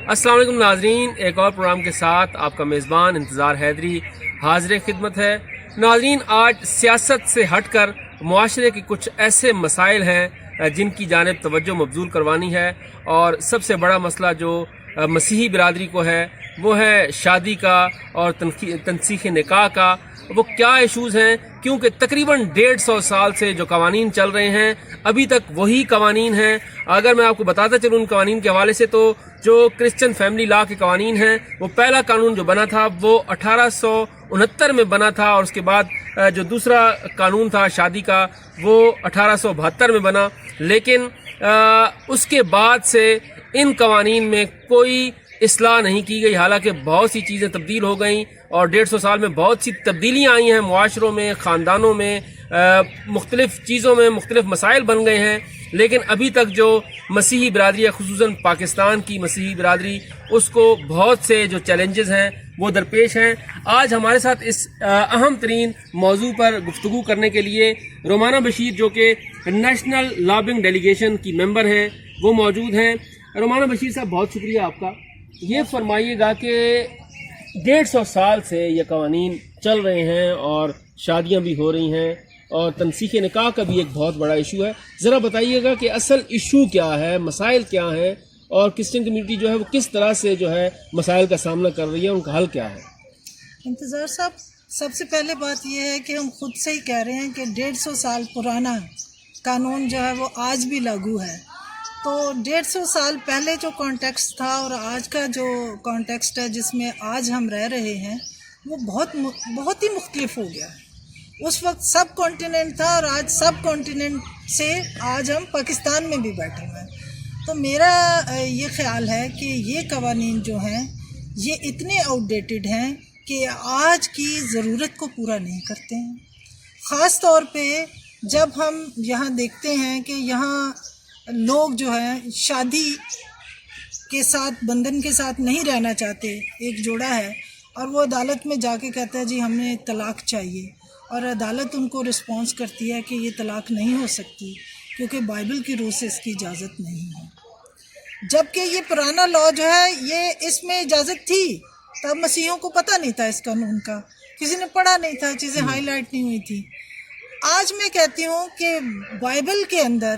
السلام علیکم ناظرین، ایک اور پروگرام کے ساتھ آپ کا میزبان انتظار حیدری حاضر خدمت ہے۔ ناظرین، آج سیاست سے ہٹ کر معاشرے کے کچھ ایسے مسائل ہیں جن کی جانب توجہ مبذول کروانی ہے، اور سب سے بڑا مسئلہ جو مسیحی برادری کو ہے وہ ہے شادی کا اور تنسیخ نکاح کا۔ وہ کیا ایشوز ہیں؟ کیونکہ تقریباً 150 سال سے جو قوانین چل رہے ہیں ابھی تک وہی قوانین ہیں۔ اگر میں آپ کو بتاتا چلوں ان قوانین کے حوالے سے، تو جو کرسچن فیملی لا کے قوانین ہیں، وہ پہلا قانون جو بنا تھا وہ 1869 میں بنا تھا، اور اس کے بعد جو دوسرا قانون تھا شادی کا وہ 1872 میں بنا۔ لیکن اس کے بعد سے ان قوانین میں کوئی اصلاح نہیں کی گئی، حالانکہ بہت سی چیزیں تبدیل ہو گئیں اور 150 سال میں بہت سی تبدیلیاں آئی ہیں معاشروں میں، خاندانوں میں، مختلف چیزوں میں مختلف مسائل بن گئے ہیں، لیکن ابھی تک جو مسیحی برادری ہے، خصوصاً پاکستان کی مسیحی برادری، اس کو بہت سے جو چیلنجز ہیں وہ درپیش ہیں۔ آج ہمارے ساتھ اس اہم ترین موضوع پر گفتگو کرنے کے لیے رومانہ بشیر، جو کہ نیشنل لابنگ ڈیلیگیشن کی ممبر ہیں، وہ موجود ہیں۔ رومانہ بشیر صاحب، بہت شکریہ آپ کا۔ یہ فرمائیے گا کہ 150 سال سے یہ قوانین چل رہے ہیں اور شادیاں بھی ہو رہی ہیں، اور تنسیخ نکاح کا بھی ایک بہت بڑا ایشو ہے۔ ذرا بتائیے گا کہ اصل ایشو کیا ہے، مسائل کیا ہیں، اور کرسچن کمیونٹی جو ہے وہ کس طرح سے جو ہے مسائل کا سامنا کر رہی ہے، ان کا حل کیا ہے؟ انتظار صاحب، سب سے پہلے بات یہ ہے کہ ہم خود سے ہی کہہ رہے ہیں کہ 150 سال پرانا قانون جو ہے وہ آج بھی لاگو ہے۔ تو 150 سال پہلے جو کانٹیکسٹ تھا اور آج کا جو کانٹیکسٹ ہے جس میں آج ہم رہ رہے ہیں، وہ بہت ہی مختلف ہو گیا ہے۔ اس وقت سب کانٹیننٹ تھا اور آج سب کانٹیننٹ سے آج ہم پاکستان میں بھی بیٹھے ہوئے ہیں۔ تو میرا یہ خیال ہے کہ یہ قوانین جو ہیں یہ اتنے آؤٹ ڈیٹڈ ہیں کہ آج کی ضرورت کو پورا نہیں کرتے ہیں۔ خاص طور پہ جب ہم یہاں دیکھتے ہیں کہ یہاں لوگ جو ہیں شادی کے ساتھ، بندھن کے ساتھ نہیں رہنا چاہتے، ایک جوڑا ہے اور وہ عدالت میں جا کے کہتا ہے جی ہمیں طلاق چاہیے، اور عدالت ان کو رسپانس کرتی ہے کہ یہ طلاق نہیں ہو سکتی کیونکہ بائبل کی روح سے اس کی اجازت نہیں ہے۔ جبکہ یہ پرانا لا جو ہے یہ اس میں اجازت تھی، تب مسیحیوں کو پتہ نہیں تھا اس قانون کا، کسی نے پڑھا نہیں تھا، چیزیں ہائی لائٹ نہیں ہوئی تھی۔ آج میں کہتی ہوں کہ بائبل کے اندر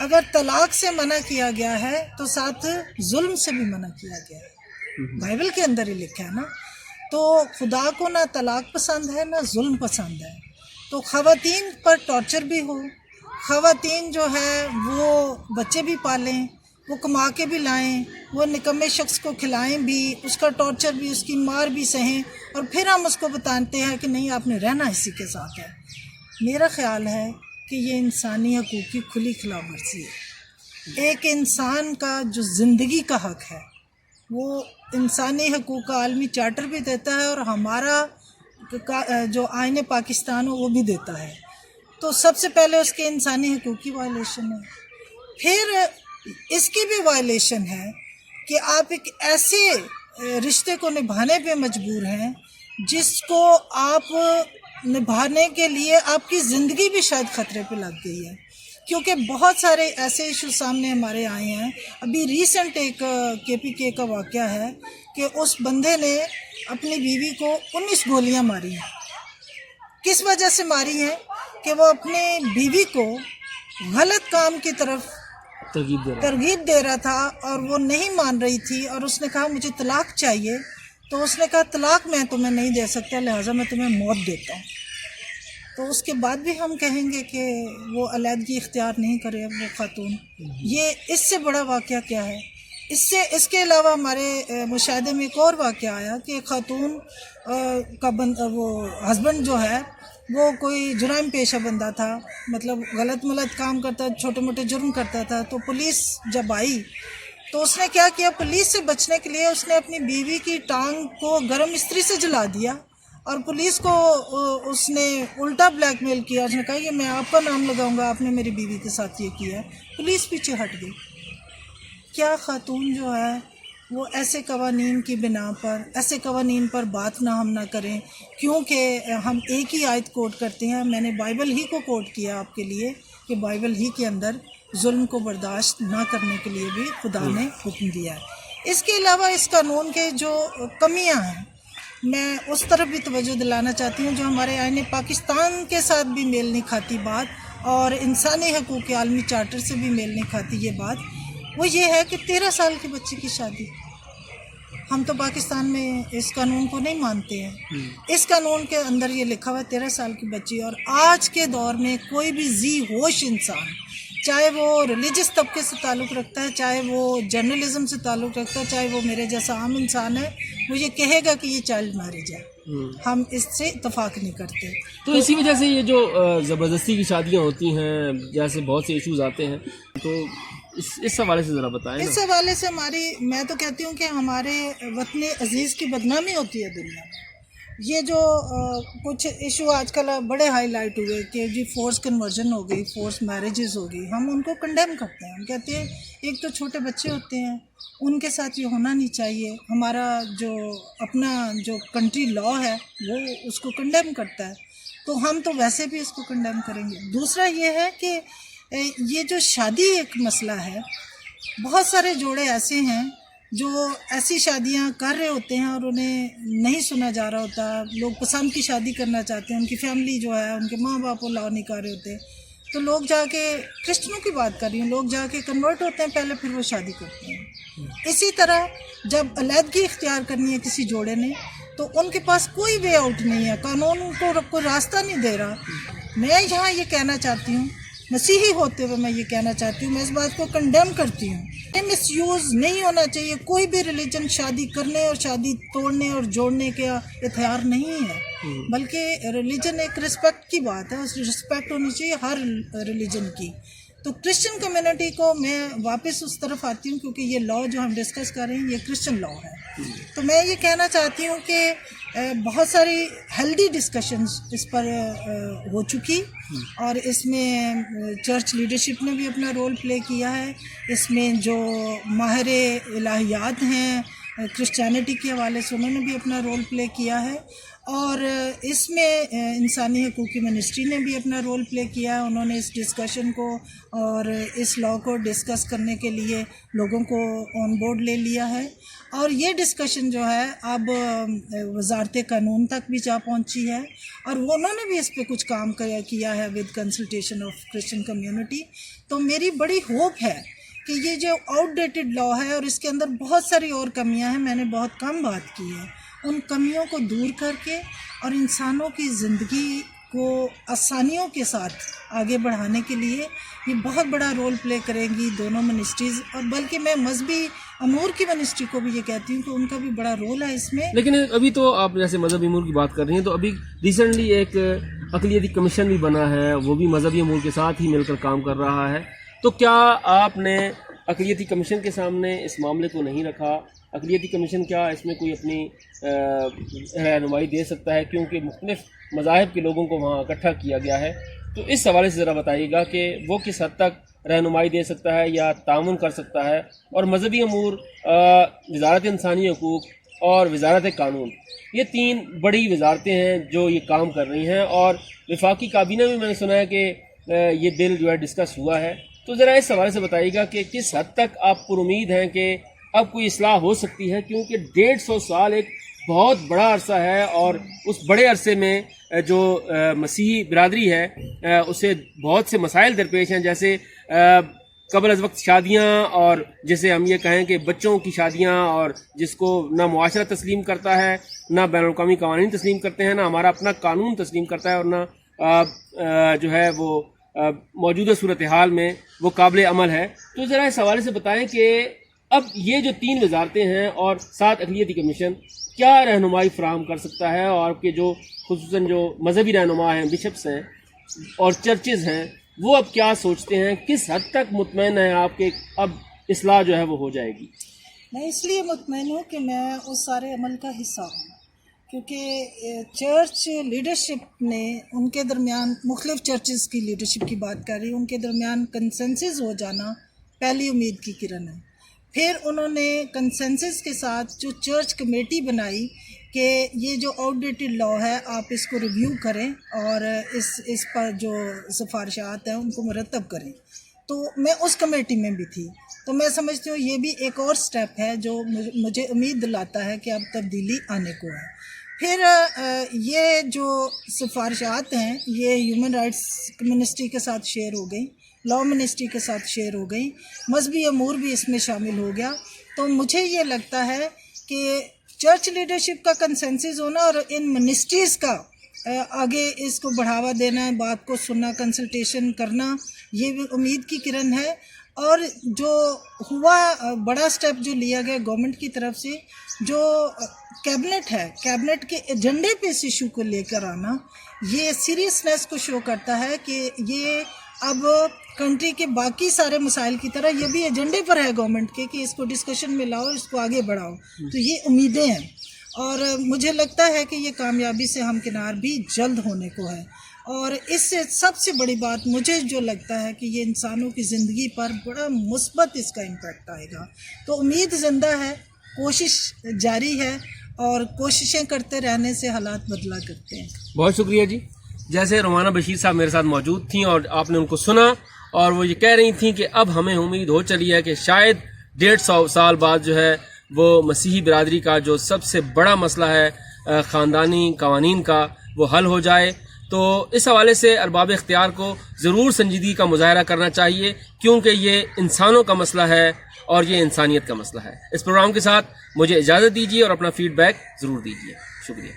اگر طلاق سے منع کیا گیا ہے تو ساتھ ظلم سے بھی منع کیا گیا ہے، بائبل کے اندر ہی لکھا ہے نا۔ تو خدا کو نہ طلاق پسند ہے نہ ظلم پسند ہے۔ تو خواتین پر ٹارچر بھی ہو، خواتین جو ہے وہ بچے بھی پالیں، وہ کما کے بھی لائیں، وہ نکمے شخص کو کھلائیں بھی، اس کا ٹارچر بھی، اس کی مار بھی سہیں، اور پھر ہم اس کو بتاتے ہیں کہ نہیں آپ نے رہنا اسی کے ساتھ ہے۔ میرا خیال ہے کہ یہ انسانی حقوق کی کھلی خلاف ورزی ہے۔ ایک انسان کا جو زندگی کا حق ہے وہ انسانی حقوق کا عالمی چارٹر بھی دیتا ہے، اور ہمارا جو آئین پاکستان وہ بھی دیتا ہے۔ تو سب سے پہلے اس کے انسانی حقوق کی وائلیشن ہے، پھر اس کی بھی وائلیشن ہے کہ آپ ایک ایسے رشتے کو نبھانے پہ مجبور ہیں جس کو آپ نبھانے کے لیے آپ کی زندگی بھی شاید خطرے پہ لگ گئی ہے، کیونکہ بہت سارے ایسے ایشو سامنے ہمارے آئے ہیں۔ ابھی ریسنٹ ایک KPK کا واقعہ ہے کہ اس بندے نے اپنی بیوی کو 19 گولیاں ماری ہیں۔ کس وجہ سے ماری ہیں؟ کہ وہ اپنے بیوی کو غلط کام کی طرف ترغیب دے رہا تھا اور وہ نہیں مان رہی تھی، اور اس نے کہا مجھے طلاق چاہیے، تو اس نے کہا طلاق میں تمہیں نہیں دے سکتا، لہٰذا میں تمہیں موت دیتا ہوں۔ تو اس کے بعد بھی ہم کہیں گے کہ وہ علیحدگی اختیار نہیں کرے وہ خاتون۔ یہ اس سے بڑا واقعہ کیا ہے؟ اس کے علاوہ ہمارے مشاہدے میں ایک اور واقعہ آیا کہ ایک خاتون کا وہ ہسبینڈ جو ہے وہ کوئی جرائم پیشہ بندہ تھا، مطلب غلط ملت کام کرتا، چھوٹے موٹے جرم کرتا تھا۔ تو پولیس جب آئی تو اس نے کیا کیا، پولیس سے بچنے کے لیے اس نے اپنی بیوی کی ٹانگ کو گرم استری سے جلا دیا، اور پولیس کو اس نے الٹا بلیک میل کیا۔ اس نے کہا کہ میں آپ کا نام لگاؤں گا، آپ نے میری بیوی کے ساتھ یہ کیا ہے۔ پولیس پیچھے ہٹ گئی۔ کیا خاتون جو ہے وہ ایسے قوانین کی بنا پر، ایسے قوانین پر بات نہ ہم نہ کریں، کیونکہ ہم ایک ہی آیت کوٹ کرتے ہیں۔ میں نے بائبل ہی کو کوٹ کیا آپ کے لیے کہ بائبل ہی کے اندر ظلم کو برداشت نہ کرنے کے لیے بھی خدا نے حکم دیا ہے۔ اس کے علاوہ اس قانون کے جو کمیاں ہیں میں اس طرف بھی توجہ دلانا چاہتی ہوں جو ہمارے آئین پاکستان کے ساتھ بھی میل نہیں کھاتی بات اور انسانی حقوق کے عالمی چارٹر سے بھی میل نہیں کھاتی یہ بات. وہ یہ ہے کہ 13 سال کے بچے کی شادی. ہم تو پاکستان میں اس قانون کو نہیں مانتے ہیں. اس قانون کے اندر یہ لکھا ہوا ہے 13 سال کی بچی. اور آج کے دور میں کوئی بھی ذی ہوش انسان چاہے وہ ریلیجس طبقے سے تعلق رکھتا ہے, چاہے وہ جرنلزم سے تعلق رکھتا ہے, چاہے وہ میرے جیسا عام انسان ہے, وہ یہ کہے گا کہ یہ چائلڈ میرج ہے. ہم اس سے اتفاق نہیں کرتے. تو اسی وجہ سے یہ جو زبردستی کی شادیاں ہوتی ہیں جیسے بہت سے ایشوز آتے ہیں, تو اس حوالے سے ذرا بتائیں. اس حوالے سے میں تو کہتی ہوں کہ ہمارے وطن عزیز کی بدنامی ہوتی ہے دنیا میں. یہ جو کچھ ایشو آج کل بڑے ہائی لائٹ ہوئے کہ جی فورس کنورژن ہو گئی, فورس میرجز ہو گئی, ہم ان کو کنڈیم کرتے ہیں. ہم کہتے ہیں ایک تو چھوٹے بچے ہوتے ہیں, ان کے ساتھ یہ ہونا نہیں چاہیے. ہمارا جو اپنا جو کنٹری لا ہے وہ اس کو کنڈیم کرتا ہے, تو ہم تو ویسے بھی اس کو کنڈیم کریں گے. دوسرا یہ ہے کہ یہ جو شادی ایک مسئلہ ہے, بہت سارے جوڑے ایسے ہیں جو ایسی شادیاں کر رہے ہوتے ہیں اور انہیں نہیں سنا جا رہا ہوتا. لوگ پسند کی شادی کرنا چاہتے ہیں, ان کی فیملی جو ہے, ان کے ماں باپ وہ لا نہیں کر رہے ہوتے, تو لوگ جا کے کرسچنوں کی بات کر رہی ہوں, لوگ جا کے کنورٹ ہوتے ہیں پہلے, پھر وہ شادی کرتے ہیں. اسی طرح جب علیحدگی اختیار کرنی ہے کسی جوڑے نے تو ان کے پاس کوئی وے آؤٹ نہیں ہے, قانون ان کو کوئی راستہ نہیں دے رہا. میں یہاں یہ کہنا چاہتی ہوں, مسیحی ہوتے ہوئے میں یہ کہنا چاہتی ہوں, میں اس بات کو کنڈیم کرتی ہوں. مس یوز نہیں ہونا چاہیے. کوئی بھی ریلیجن شادی کرنے اور شادی توڑنے اور جوڑنے کا اختیار نہیں ہے, بلکہ ریلیجن ایک رسپیکٹ کی بات ہے, اس رسپیکٹ ہونی چاہیے ہر ریلیجن کی. تو کرسچن کمیونٹی کو میں واپس اس طرف آتی ہوں کیونکہ یہ لا جو ہم ڈسکس کر رہے ہیں یہ کرسچن لا ہے. تو میں یہ کہنا چاہتی ہوں کہ بہت ساری ہیلدی ڈسکشنز اس پر ہو چکی, اور اس میں چرچ لیڈرشپ نے بھی اپنا رول پلے کیا ہے. اس میں جو ماہر الہیات ہیں کرسچینٹی کے حوالے سے انہوں نے بھی اپنا رول پلے کیا ہے, اور اس میں انسانی حقوق کی منسٹری نے بھی اپنا رول پلے کیا ہے. انہوں نے اس ڈسکشن کو اور اس لا کو ڈسکس کرنے کے لیے لوگوں کو آن بورڈ لے لیا ہے, اور یہ ڈسکشن جو ہے اب وزارت قانون تک بھی جا پہنچی ہے, اور انہوں نے بھی اس پہ کچھ کام کیا ہے with consultation of Christian community. تو میری بڑی ہوپ ہے کہ یہ جو آؤٹ ڈیٹڈ لا ہے اور اس کے اندر بہت ساری اور کمیاں ہیں, میں نے بہت کم بات کی ہے, ان کمیوں کو دور کر کے اور انسانوں کی زندگی کو آسانیوں کے ساتھ آگے بڑھانے کے لیے یہ بہت بڑا رول پلے کریں گی دونوں منسٹریز. اور بلکہ میں مذہبی امور کی منسٹری کو بھی یہ کہتی ہوں کہ ان کا بھی بڑا رول ہے اس میں. لیکن ابھی تو آپ جیسے مذہبی امور کی بات کر رہی ہیں, تو ابھی ریسنٹلی ایک اقلیتی کمیشن بھی بنا ہے, وہ بھی مذہبی امور کے ساتھ ہی مل کر کام کر رہا ہے. تو کیا آپ نے اقلیتی کمیشن کے سامنے اس معاملے کو نہیں رکھا؟ اقلیتی کمیشن کیا اس میں کوئی اپنی رہنمائی دے سکتا ہے, کیونکہ مختلف مذاہب کے لوگوں کو وہاں اکٹھا کیا گیا ہے. تو اس حوالے سے ذرا بتائیے گا کہ وہ کس حد تک رہنمائی دے سکتا ہے یا تعاون کر سکتا ہے. اور مذہبی امور, وزارت انسانی حقوق اور وزارت قانون, یہ 3 بڑی وزارتیں ہیں جو یہ کام کر رہی ہیں, اور وفاقی کابینہ میں نے سنا ہے کہ یہ بل جو ہے ڈسکس ہوا ہے. تو ذرا اس حوالے سے بتائیے گا کہ کس حد تک آپ پر امید ہیں کہ اب کوئی اصلاح ہو سکتی ہے, کیونکہ 150 سال ایک بہت بڑا عرصہ ہے, اور اس بڑے عرصے میں جو مسیحی برادری ہے اسے بہت سے مسائل درپیش ہیں, جیسے قبل از وقت شادیاں, اور جیسے ہم یہ کہیں کہ بچوں کی شادیاں, اور جس کو نہ معاشرہ تسلیم کرتا ہے, نہ بین الاقوامی قوانین تسلیم کرتے ہیں, نہ ہمارا اپنا قانون تسلیم کرتا ہے, اور نہ جو ہے وہ موجودہ صورتحال میں وہ قابل عمل ہے. تو ذرا اس حوالے سے بتائیں کہ اب یہ جو 3 وزارتیں ہیں اور 7 اقلیتی کمیشن کیا رہنمائی فراہم کر سکتا ہے, اور آپ کے جو خصوصاً جو مذہبی رہنما ہیں, بشپس ہیں اور چرچز ہیں, وہ اب کیا سوچتے ہیں, کس حد تک مطمئن ہیں آپ کہ اب اصلاح جو ہے وہ ہو جائے گی؟ میں اس لیے مطمئن ہوں کہ میں اس سارے عمل کا حصہ ہوں, کیونکہ چرچ لیڈرشپ نے ان کے درمیان, مختلف چرچز کی لیڈرشپ کی بات کر رہی ہوں, ان کے درمیان کنسنسس ہو جانا پہلی امید کی کرن ہے. پھر انہوں نے کنسنسس کے ساتھ جو چرچ کمیٹی بنائی کہ یہ جو آؤٹ ڈیٹڈ لا ہے آپ اس کو ریویو کریں اور اس پر جو سفارشات ہیں ان کو مرتب کریں. تو میں اس کمیٹی میں بھی تھی. تو میں سمجھتی ہوں یہ بھی ایک اور سٹیپ ہے جو مجھے امید دلاتا ہے کہ اب تبدیلی آنے کو ہے. پھر یہ جو سفارشات ہیں یہ ہیومن رائٹس منسٹری کے ساتھ شیئر ہو گئی, لاء منسٹری کے ساتھ شیئر ہو گئی, مذہبی امور بھی اس میں شامل ہو گیا. تو مجھے یہ لگتا ہے کہ چرچ لیڈرشپ کا کنسنسس ہونا اور ان منسٹریز کا آگے اس کو بڑھاوا دینا, بات کو سننا, کنسلٹیشن کرنا, یہ بھی امید کی کرن ہے. اور جو ہوا بڑا سٹیپ جو لیا گیا گورنمنٹ کی طرف سے, جو کیبنٹ ہے, کیبنٹ کے ایجنڈے پہ اس ایشو کو لے کر آنا, یہ سیریسنیس کو شو کرتا ہے کہ یہ اب کنٹری کے باقی سارے مسائل کی طرح یہ بھی ایجنڈے پر ہے گورنمنٹ کے کہ اس کو ڈسکشن میں لاؤ, اس کو آگے بڑھاؤ. تو یہ امیدیں ہیں اور مجھے لگتا ہے کہ یہ کامیابی سے ہمکنار بھی جلد ہونے کو ہے. اور اس سے سب سے بڑی بات مجھے جو لگتا ہے کہ یہ انسانوں کی زندگی پر بڑا مثبت اس کا امپیکٹ آئے گا. تو امید زندہ ہے, کوشش جاری ہے اور کوششیں کرتے رہنے سے حالات بدلا کرتے ہیں. بہت شکریہ جی. جیسے رومانہ بشیر صاحب میرے ساتھ موجود تھیں اور آپ نے ان کو سنا اور وہ یہ کہہ رہی تھیں کہ اب ہمیں امید ہو چلی ہے کہ شاید 150 سال بعد جو ہے وہ مسیحی برادری کا جو سب سے بڑا مسئلہ ہے خاندانی قوانین کا وہ حل ہو جائے. تو اس حوالے سے ارباب اختیار کو ضرور سنجیدگی کا مظاہرہ کرنا چاہیے کیونکہ یہ انسانوں کا مسئلہ ہے اور یہ انسانیت کا مسئلہ ہے. اس پروگرام کے ساتھ مجھے اجازت دیجیے اور اپنا فیڈ بیک ضرور دیجیے. شکریہ.